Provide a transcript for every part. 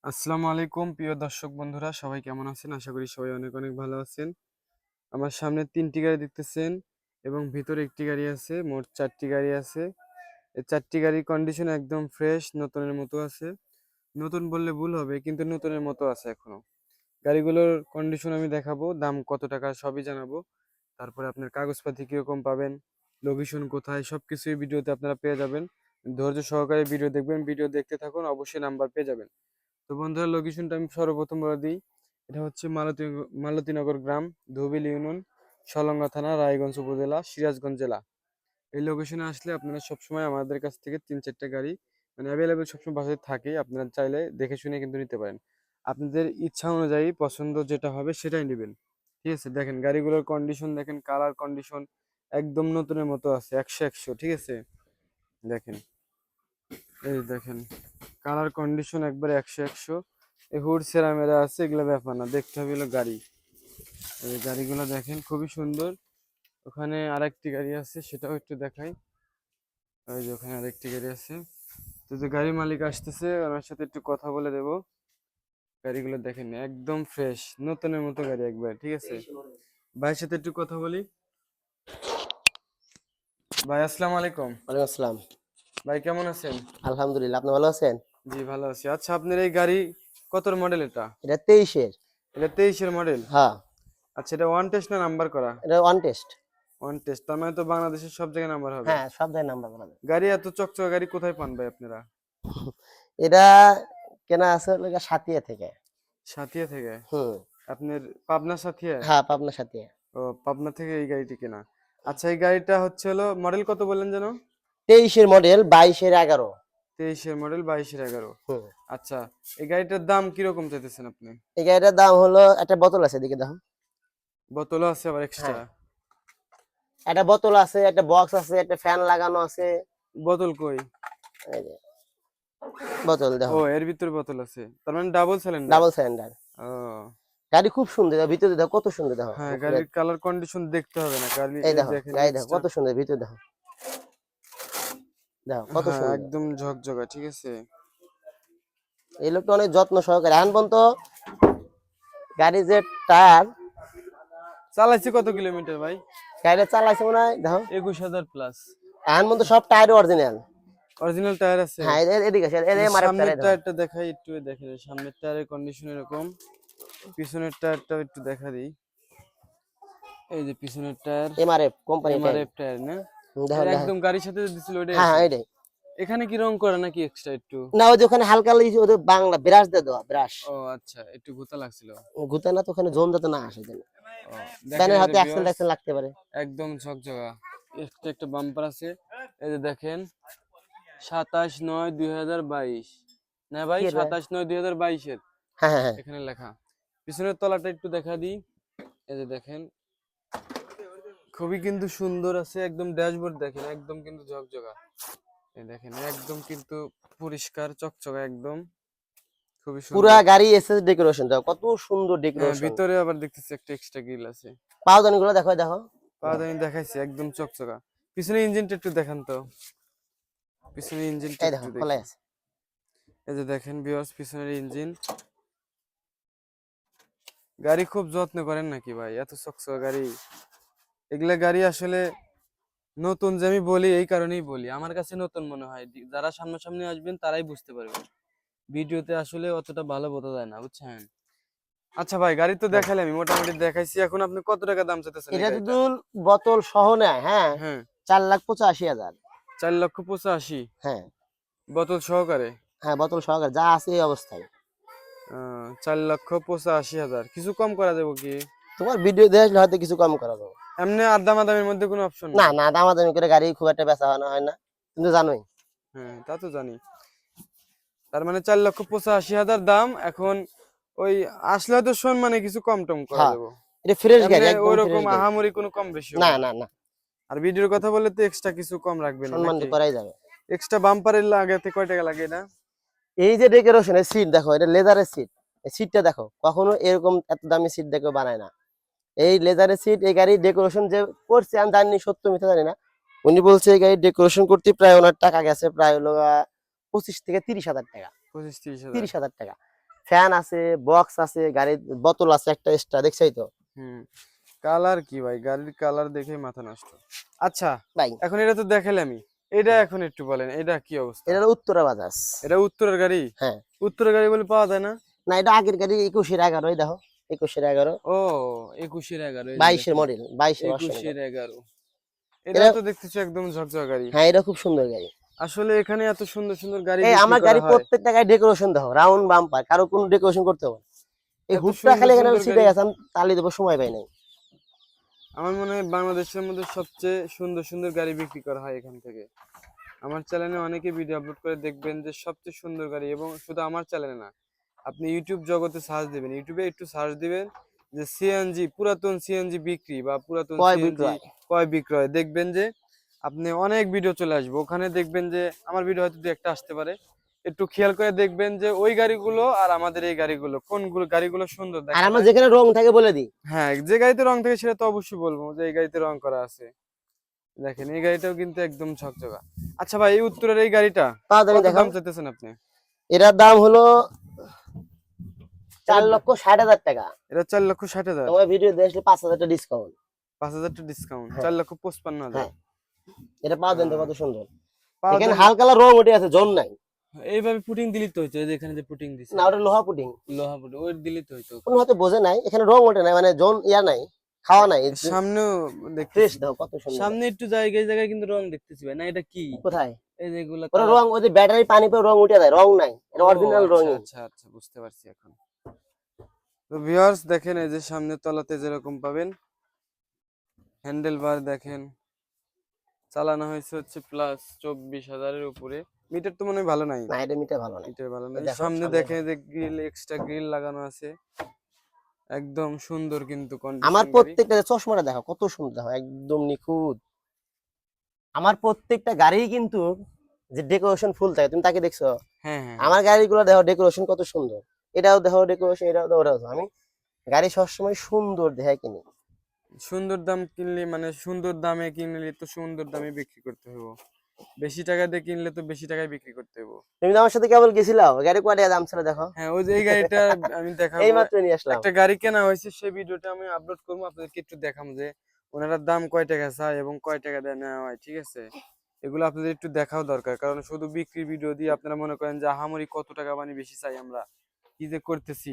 আসসালামু আলাইকুম প্রিয় দর্শক বন্ধুরা, সবাই কেমন আছেন? আশা করি সবাই অনেক অনেক ভালো আছেন। আমার সামনে ৩টি গাড়ি দেখতেছেন এবং ভিতরে একটি গাড়ি আছে, মোট ৪টি গাড়ি আছে। এই ৪টি গাড়ির কন্ডিশন একদম ফ্রেশ, নতুনের মতো আছে। নতুন বললে ভুল হবে, কিন্তু নতুনের মতো আছে এখনো। গাড়িগুলোর কন্ডিশন আমি দেখাবো, দাম কত টাকা সবই জানাবো। তারপরে আপনার কাগজপাতি কিরকম পাবেন, লোকেশন কোথায়, সবকিছুই ভিডিওতে আপনারা পেয়ে যাবেন। ধৈর্য সহকারে ভিডিও দেখবেন, ভিডিও দেখতে থাকুন, অবশ্যই নাম্বার পেয়ে যাবেন। তো বন্ধুরা, লোকেশনটা আমি সর্বপ্রথম বলে দিই। এটা হচ্ছে মালতীনগর গ্রাম, ধোবিল ইউনিয়ন, সলঙ্গা থানা, রায়গঞ্জ উপজেলা, সিরাজগঞ্জ জেলা। এই লোকেশনে আসলে আপনারা সবসময় আমাদের কাছ থেকে ৩-৪টা গাড়ি মানে অ্যাভেলেবেল সবসময় বাসায় থাকে। আপনারা চাইলে দেখে শুনে কিন্তু নিতে পারেন। আপনাদের ইচ্ছা অনুযায়ী পছন্দ যেটা হবে সেটাই নেবেন। ঠিক আছে, দেখেন গাড়িগুলোর কন্ডিশন দেখেন, কালার কন্ডিশন একদম নতুনের মতো আছে, ১০০ ঠিক আছে। দেখেন, এই দেখেন কালার কন্ডিশন একবার ১০০। এই হুড সেরামেরা আছে, এগুলো ব্যাপার না, দেখতে হবে হলো গাড়ি। এই গাড়িগুলো দেখেন খুবই সুন্দর। ওখানে আরেকটি গাড়ি আছে, সেটাও একটু দেখাই। ওই যে ওখানে আরেকটি গাড়ি আছে। তো যে গাড়ি মালিক আসতেছে, ওনার সাথে একটু কথা বলে দেবো। গাড়িগুলো দেখেন একদম ফ্রেশ, নতুনের মতো গাড়ি একবার, ঠিক আছে। ভাইয়ের সাথে একটু কথা বলি। ভাই আসসালামু আলাইকুম। ওয়ালাইকুম আসসালাম। ভাই কেমন আছেন? আলহামদুলিল্লাহ, আপনি ভালো আছেন? জি ভালো আছি। আচ্ছা, আপনার এই গাড়ি কতর মডেল এটা? এটা 23-এর। এটা 23-এর মডেল? হ্যাঁ, আচ্ছা, এটা ওয়ান টেস্ট না নাম্বার করা? এটা ওয়ান টেস্ট। ওয়ান টেস্ট, তার মানে তো বাংলাদেশের সব জায়গায় নাম্বার হবে। হ্যাঁ, সব জায়গায় নাম্বার করা যায়। গাড়ি এত চকচকে গাড়ি কোথায় পান ভাই আপনারা? এটা কেনা আছে হলো গিয়ে সাতিয়া থেকে। সাথিয়া থেকে? হুম। আপনার পাবনা সাথিয়া? হ্যাঁ, পাবনা সাতিয়া। ও, পাবনা থেকে এই গাড়িটি কেনা। আচ্ছা, এই গাড়িটা হচ্ছে হলো মডেল কত বললেন যেন? 23-এর মডেল, 22-এর 11। 23-এর মডেল, 22-এর 11। হুম। আচ্ছা, এই গাড়িটার দাম কিরকম চাইতেছেন আপনি? এই গাড়িটার দাম হলো, একটা বোতল আছে এদিকে দেখো। বোতলও আছে আবার হ্যাঁ, এক্সট্রা? একটা বোতল আছে, একটা বক্স আছে, একটা ফ্যান লাগানো আছে। বোতল কই? এই যে বোতল ও, দেখো। এর ভিতরে বোতল আছে, তার মানে ডাবল সিলিন্ডার। Double cylinder. ও গাড়ি খুব সুন্দর, ভিতরে দেখো কত সুন্দর দেখো। হ্যাঁ, গাড়ির কালার কন্ডিশন দেখতে হবে না গাড়ি, এই এই দেখো, দেখেন গাড়ি দেখো এক্সট্রা। কত সুন্দর, ভিতরে দেখো, দেখো কত হ্যাঁ, সুন্দর। একদম ঝকঝকা, ঠিক আছে। এই লোকটা অনেক যত্ন সহকারে এখন পর্যন্ত গাড়ি যে টায়ার, চালাইছি কত কিলোমিটার ভাই? গাড়িটা চালাইছে মনে হয় দেখো। ২১,০০০ প্লাস। এখন পর্যন্ত সব টায়ার অরিজিনাল। অরিজিনাল টায়ার আছে? হ্যাঁ, এদিকে আছে, এর এমআরএফ সামনের টায়ার দেখো। টায়ারটা দেখাই একটু, দেখেন সামনের টায়ারের কন্ডিশন এরকম। পিছনের টায়ারটাও একটু দেখা দিই। এই যে পিছনের tyre, MRF company tyre. MRF tyre না? দেখো এটা দেখো। একদম গাড়ির সাথে যে দিছিল ওইটাই হ্যাঁ আছে? হ্যাঁ, এটাই। এখানে কি রং করা নাকি এক্সট্রা একটু? না, ওই যে ওখানে হালকা লাগছে, ওদের বাংলা ব্রাশ দিয়ে দেওয়া, ব্রাশ। ও আচ্ছা, একটু গুতা লাগছিল। ঘুতে না তো, ওখানে জোন যাতে না আসে যেন। ও, দেখেন ব্যানের এই যে হয়তো অ্যাক্সেল ভিউয়ার্স, ট্যাক্সেল লাগতে পারে। একদম ঝকঝকা। একটা একটা বাম্পার আছে। এই যে দেখেন, 27/9/2022 না ভাই, কি রে? 27/9/2022 এর হ্যাঁ হ্যাঁ হ্যাঁ। এখানে লেখা। পিছনের তলাটা একটু দেখা দিই। এই যে দেখেন, খুবই কিন্তু সুন্দর আছে, একদম ড্যাশবোর্ড দেখেন একদম কিন্তু ঝকঝকা। এই দেখেন একদম কিন্তু পরিষ্কার চকচকা একদম, খুবই পুরা সুন্দর। গাড়ি এসএস ডেকোরেশন দেখো, কত সুন্দর হ্যাঁ, ডেকোরেশন। ভিতরে আবার দেখতেছি একটা এক্সট্রা গ্রিল আছে। পাওদানি গুলো দেখো দেখো। পাওদানি দেখাইছি একদম চকচকা। পিছনে ইঞ্জিনটা একটু দেখান তো, পিছনে ইঞ্জিনটা এই দেখো একটু খোলা দেখি। আছে। এই যে দেখেন ভিউয়ার্স, পিছনের ইঞ্জিন। গাড়ি খুব যত্ন করেন নাকি ভাই, এত চকচকা গাড়ি? এগুলা গাড়ি আসলে নতুন, যে আমি বলি এই কারণেই বলি, আমার কাছে নতুন মনে হয়। যারা সামনাসামনি আসবেন তারাই বুঝতে পারবেন, ভিডিওতে আসলে অতটা ভালো বোঝা যায় না, বুঝছেন। আচ্ছা ভাই, গাড়ি তো বলো। দেখালে, আমি মোটামুটি দেখাইছি, এখন আপনি কত টাকা দাম চাইতেছেন এই এটা গাড়িটা? যদি বোতল সহ নেয়, হ্যাঁ, হ্যাঁ, 4,85,000। 4,85,000 হ্যাঁ বোতল সহকারে? হ্যাঁ, বোতল সহকারে যা আছে এই অবস্থায়। 4,85,000, কিছু কম করা যাবে কি? তোমার ভিডিও দেখলে হয়তো কিছু কম করা যাবে। এমনি আদাম আদামের মধ্যে কোনো অপশন না নাই? না, দামাদামি করে গাড়ি খুব একটা বেচা হয় না, কিন্তু জানোই। হ্যাঁ, তা তো জানি। তার মানে 4,85,000 দাম এখন। ওই আসলে হয়তো সম্মানে কিছু কম টম করা হ্যাঁ, যাবে। এটা ফ্রেশ গাড়ি, এমনি একদম ওই ফ্রেশ রকম গাড়ি। আহামরি কোনো কম বেশি না হবে না। না না, আর ভিডিওর কথা বললে তো এক্সট্রা কিছু কম রাখবেন সম্মান তো নাকি? করাই যাবে। এক্সট্রা বাম্পারের লাগাতে কয় টাকা লাগে না? এই যে ডেকোরেশনের সিট দেখো, এটা লেদারের সিট। এই সিটটা দেখো, কখনো এরকম এত দামি সিট দেখে বানায় না। এই লেদারের সিট, এই গাড়ি ডেকোরেশন যে করছে আমি জানি, সত্য মিথ্যা জানি না। উনি বলছে এই গাড়ি ডেকোরেশন করতে প্রায় ওনার টাকা গেছে প্রায় হলো 25 থেকে 30 হাজার টাকা। 25-30 হাজার? 30 হাজার টাকা। ফ্যান আছে, বক্স আছে, গাড়ির বোতল আছে একটা এক্সট্রা, দেখছই তো কালার কি ভাই, গাড়ির কালার দেখে মাথা নষ্ট। আচ্ছা ভাই। এখন এটা তো দেখালে আমি, এটা এখন একটু বলেন এটা কি অবস্থা? এটা হলো উত্তরা বাজাজ। এটা উত্তরের গাড়ি? হ্যাঁ। উত্তরের গাড়ি বলে পাওয়া যায় না? না, এটা আগের গাড়ি 21-11, এই দেখো 21-11, ও 21-11, 22-এর মডেল, 22-এর version এটা। 21-11, এটা এটা তো দেখতেছি একদম ঝকঝক গাড়ি। হ্যাঁ, এটা খুব সুন্দর গাড়ি। আসলে এখানে এত সুন্দর সুন্দর গাড়ি এই বিক্রি আমার করা গাড়ি হয়, প্রত্যেকটা গাড়ি ডেকোরেশন দেখো, রাউন্ড বাম্পার, কারো কোনো ডেকোরেশন করতে হবে না। এই এত হুডটা সুন্দর খালি এখানে সুন্দর সিটে গাড়ি। গেছে, আমি তালি দেবো, সময় পাই নাই। আমার মনে হয় বাংলাদেশের মধ্যে সবচেয়ে সুন্দর সুন্দর গাড়ি বিক্রি করা হয় এখান থেকে। আমার চ্যানেলে অনেকে ভিডিও আপলোড করে, দেখবেন যে সবচেয়ে সুন্দর গাড়ি। এবং শুধু আমার চ্যানেলে না, আপনি ইউটিউব জগতে সার্চ দিবেন, ইউটিউবে একটু সার্চ দিবেন যে সিএনজি, পুরাতন সিএনজি বিক্রি বা পুরাতন কয় সিএনজি বিক্রয়। ক্রয় বিক্রয়, দেখবেন যে আপনি অনেক ভিডিও চলে আসবে ওখানে। দেখবেন যে আমার ভিডিও হয়তো দু একটা আসতে পারে, একটু খেয়াল করে দেখবেন যে ওই গাড়িগুলো আর আমাদের এই গাড়িগুলো, কোনগুলো গাড়িগুলো সুন্দর আর দেখা আমরা যায়। যেখানে রং থাকে বলে দিই। হ্যাঁ, যে গাড়িতে রং থাকে সেটা তো অবশ্যই বলবো যে এই গাড়িতে রং করা আছে। দেখেন এই গাড়িটাও কিন্তু একদম ঝকঝকা। আচ্ছা ভাই, এই উত্তরের এই গাড়িটা পাওয়া যাবে, কত দেখাও। দাম চাইতেছেন আপনি? এটার দাম হলো এটা 4,60,000 টাকা। 4,60,000? তোমার ভিডিও দেখলে 5,000 টাকা ডিসকাউন্ট। 5,000 টাকা ডিসকাউন্ট, হ্যাঁ 4,55,000। হ্যাঁ, এটা পাওয়া দেন তো, কত সুন্দর। পাওয়া এখানে যায়। হালকা রং উঠে আছে, জং নাই। এইভাবে পুটিং দিলি তো হইতো, এই যে এখানে যে পুটিং দিছে, না, ওটা লোহা পুটিং। লোহা পুটিং ওই দিলি তো হইতো কোনো ওখানে। হয়তো বোঝে নাই, এখানে রং ওঠে নাই, মানে জং ইয়া নাই, খাওয়া নাই। সামনেও ফ্রেশ দেখতেছি, দাও, কত সুন্দর। সামনে একটু জায়গায় জায়গায় কিন্তু রং দেখতেছি ভাই। না এটা কি? কোথায়? এই যে এগুলা ওটা কালার। রং, ওই যে ব্যাটারি পানি পরে রং উঠে যায়, রং নাই, এটা ও অরিজিনাল আচ্ছা রঙই। আচ্ছা আচ্ছা, বুঝতে পারছি এখন। তো ভিউয়ার্স দেখেন, এই যে সামনে তলাতে যেরকম পাবেন, হ্যান্ডেল বার দেখেন, চালানো হয়েছে হচ্ছে প্লাস 24,000-এর উপরে। মিটার তো মনে হয় ভালো নাই, না, এটা মিটার ভালো নাই। মিটার ভালো এই নাই। দেখো সামনে সামনে দেখেন দেখো। যে গ্রিল, এক্সট্রা গ্রিল লাগানো আছে, একদম সুন্দর কিন্তু আমার কন্ডিশন গাড়ি। প্রত্যেকটা চশমাটা দেখো, কত সুন্দর দেখো, একদম নিখুঁত। আমার প্রত্যেকটা গাড়ি কিন্তু যে ডেকোরেশন ফুল থাকে, তুমি তাকে দেখছো? হ্যাঁ হ্যাঁ হ্যাঁ। আমার গাড়িগুলো দেখো ডেকোরেশন কত সুন্দর। এটাও দেখো ডেকোরেশন, এটাও দেখো, ওটাও দেখো। আমি গাড়ি সবসময় সুন্দর দেখে কিনি। সুন্দর দাম কিনলে মানে সুন্দর দামে কিনলে তো সুন্দর দামে বিক্রি করতে হবে, বেশি টাকা দিয়ে কিনলে তো বেশি টাকায় বিক্রি করতে হবে। তুমি তো আমার সাথে কেবল গেছিলাও, গাড়ি কয় টাকা দাম ছিল দেখো। হ্যাঁ, ওই যে এই গাড়িটা আমি এই দেখাবো। মাত্র নিয়ে আসলাম। একটা গাড়ি কেনা হয়েছে, সেই ভিডিওটা আমি আপলোড করবো, আপনাদেরকে একটু দেখাবো যে ওনারা দাম কয় টাকা চায় এবং কয় টাকা দিয়ে নেওয়া হয়, ঠিক আছে? এগুলো আপনাদের একটু দেখাও দরকার, কারণ শুধু বিক্রির ভিডিও দিয়ে আপনারা মনে করেন যে আহামরি কত টাকা মানে বেশি চাই আমরা, কি যে করতেছি,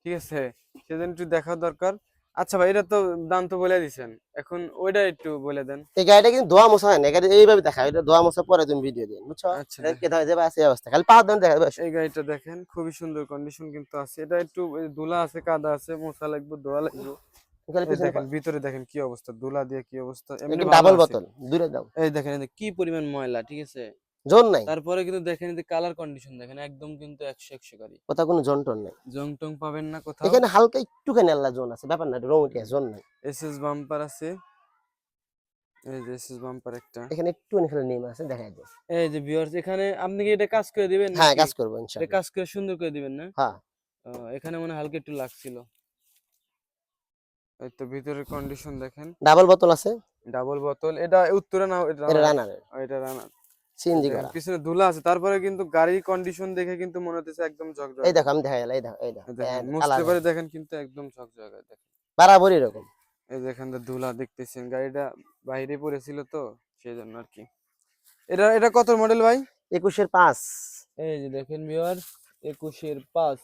ঠিক আছে? সেজন্য একটু দেখাও দরকার। আচ্ছা ভাই, এটা তো দাম তো বলে দিছেন, এখন ওইটা একটু বলে দেন। এই গাড়িটা কিন্তু ধোয়া মোছা হয় না, গাড়ি এইভাবে দেখা, এটা ধোয়া মোছা পরে তুমি ভিডিও দিন, বুঝছো? আচ্ছা এটা দেখেন, কে ধরে যাবে আছে এই অবস্থা, খালি পাওয়ার দাম দেখা যাবে। এই গাড়িটা দেখেন, খুবই সুন্দর কন্ডিশন কিন্তু আছে। এটা একটু এই ধুলা আছে, কাদা আছে, মোছা লাগবে, ধোয়া লাগবে। খালি এই পিছনে দেখেন ভিতরে দেখেন কি অবস্থা, ধুলা দিয়ে কি অবস্থা, এমনি একদম ভালো ডাবল আছে। বোতল, দূরে দাও, এই দেখেন, এই যে কি পরিমাণ ময়লা, ঠিক আছে? জোন নাই, তারপরে কিন্তু দেখেন এই যে কালার কন্ডিশন দেখেন, একদম কিন্তু 100 গাড়ি। কোথাও কোনো জোন টোন নাই। জং টং পাবেন না কোথাও। এখানে হালকা একটুখানি আল্লাহ জোন আছে, ব্যাপার না, রং উঠে জোন নাই। এসএস বাম্পার আছে, এই যে এসএস বাম্পার একটা। এখানে একটুখানি খালি নেম আছে, দেখাই দিও। এই যে ভিউয়ার্স, এখানে আপনি কি এটা কাজ করে দিবেন হ্যাঁ, নাকি? কাজ করবো এটা ইনশাআল্লাহ। কাজ করে সুন্দর করে দিবেন না? হ্যাঁ, এখানে মনে হয় হালকা একটু লাগছিল। এই তো ভিতরের কন্ডিশন দেখেন, ডাবল বোতল আছে। ডাবল বোতল। এটা উত্তরে না, এটা এটা রানার? রানারের, এটা রানার। এই সিএনজি দেখেন করা। পিছনে ধুলা আছে, তারপরে কিন্তু গাড়ির কন্ডিশন দেখে কিন্তু মনে হচ্ছে একদম ঝকঝকে এই দেখো, গাড়ি। আমি দেখাই গেল, এই দেখো, এই দেখো, এই দেখেন মুছতে কালার পারে, দেখেন কিন্তু একদম ঝকঝকে দেখেন। বরাবর এরকম। এই দেখেন তো ধুলা দেখতেছেন, গাড়িটা বাইরে পড়েছিল তো সেই জন্য আর কি। এটা এটা কত মডেল ভাই? 21-5। এই যে দেখেন ভিউয়ার্স, 21-5।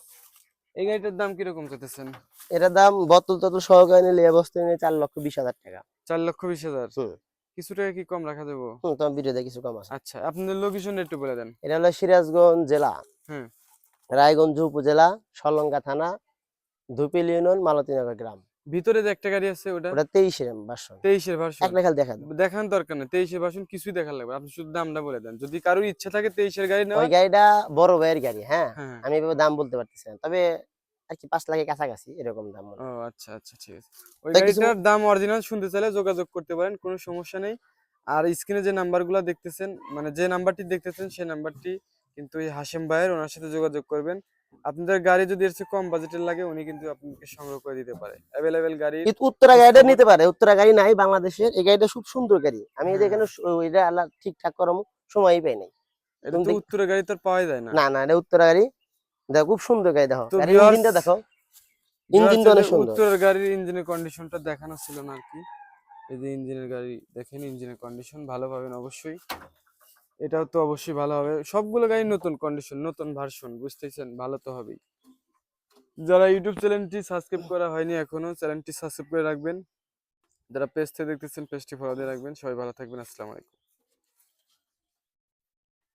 এই গাড়িটার দাম কিরকম চাইতেছেন? এটার দাম বোতল টোতল সহকারে নিলে এই অবস্থায় নিয়ে 4,20,000 টাকা। 4,20,000? হুম কিছু টাকা কি কম রাখা যাবো? হুম, তোমার ভিডিওতে কিছু কম আছে। আচ্ছা, আপনাদের লোকেশন একটু বলে দেন। এটা হলো সিরাজগঞ্জ জেলা, হ্যাঁ। রায়গঞ্জ উপজেলা, সলঙ্গা থানা, ধুপিল ইউনিয়ন, মালতীনগর গ্রাম। ভিতরে যে একটা গাড়ি আছে ওটা ওটা 23-এর ভার্সন। 23-এর ভার্সন? এক লেখাল দেখা দাও। দেখান দরকার নেই, 23-এর ভার্সন কিছুই দেখার লাগবে না। আপনি শুধু দামটা বলে দেন, যদি কারোর ইচ্ছা থাকে 23-এর গাড়ি ওই নেওয়ার। গাড়িটা বড় ভাইয়ের গাড়ি, হ্যাঁ। হ্যাঁ। আমি এভাবে দাম বলতে পারতেছি না, তবে আর কি 5 লাখের কাছাকাছি এরকম দাম মনে ও হয়। আচ্ছা আচ্ছা, ঠিক আছে। ওই তাই কিছু গাড়িটার দাম অরিজিনাল শুনতে চাইলে যোগাযোগ করতে পারেন, কোনো সমস্যা নেই। আর স্ক্রিনে যে নাম্বারগুলো দেখতেছেন, মানে যে নাম্বারটি দেখতেছেন সেই নাম্বারটি কিন্তু এই হাশেম ভাইয়ের, ওনার সাথে যোগাযোগ করবেন। আপনাদের গাড়ি যদি এর চেয়ে কম বাজেটের লাগে, উনি কিন্তু আপনাকে সংগ্রহ করে দিতে পারে। অ্যাভেলেবেল গাড়ির কিন্তু উত্তরা খোঁজ গাড়িটা খবর। নিতে পারে, উত্তরা গাড়ি নাই বাংলাদেশের, এই গাড়িটা খুব সুন্দর গাড়ি। আমি এই যে হ্যাঁ, এখানে ওইটা আল্লাহ ঠিকঠাক করামু, সময়ই পাই নাই। এটা তুমি তো উত্তরের গাড়ি তো আর পাওয়া যায় না। না না, এটা উত্তরা গাড়ি দেখো খুব সুন্দর গাড়ি, দেখো তো গাড়ির viewers, ইঞ্জিনটা দেখো, viewers ইঞ্জিনটা অনেক এই সুন্দর। উত্তরের গাড়ির ইঞ্জিনের কন্ডিশনটা দেখানো ছিল না আর কি। এই যে ইঞ্জিনের গাড়ি দেখেন, ইঞ্জিনের কন্ডিশন ভালো পাবেন অবশ্যই। এটাও তো অবশ্যই ভালো হবে, সবগুলো গাড়ি নতুন কন্ডিশন, নতুন ভার্সন, বুঝতেছেন, ভালো তো হবেই। যারা ইউটিউব চ্যানেলটি সাবস্ক্রাইব করা হয়নি এখনো, চ্যানেলটি সাবস্ক্রাইব করে রাখবেন। যারা পেজ থেকে দেখতেছেন পেজটি ফলো দিয়ে রাখবেন। সবাই ভালো থাকবেন, আসসালামু আলাইকুম।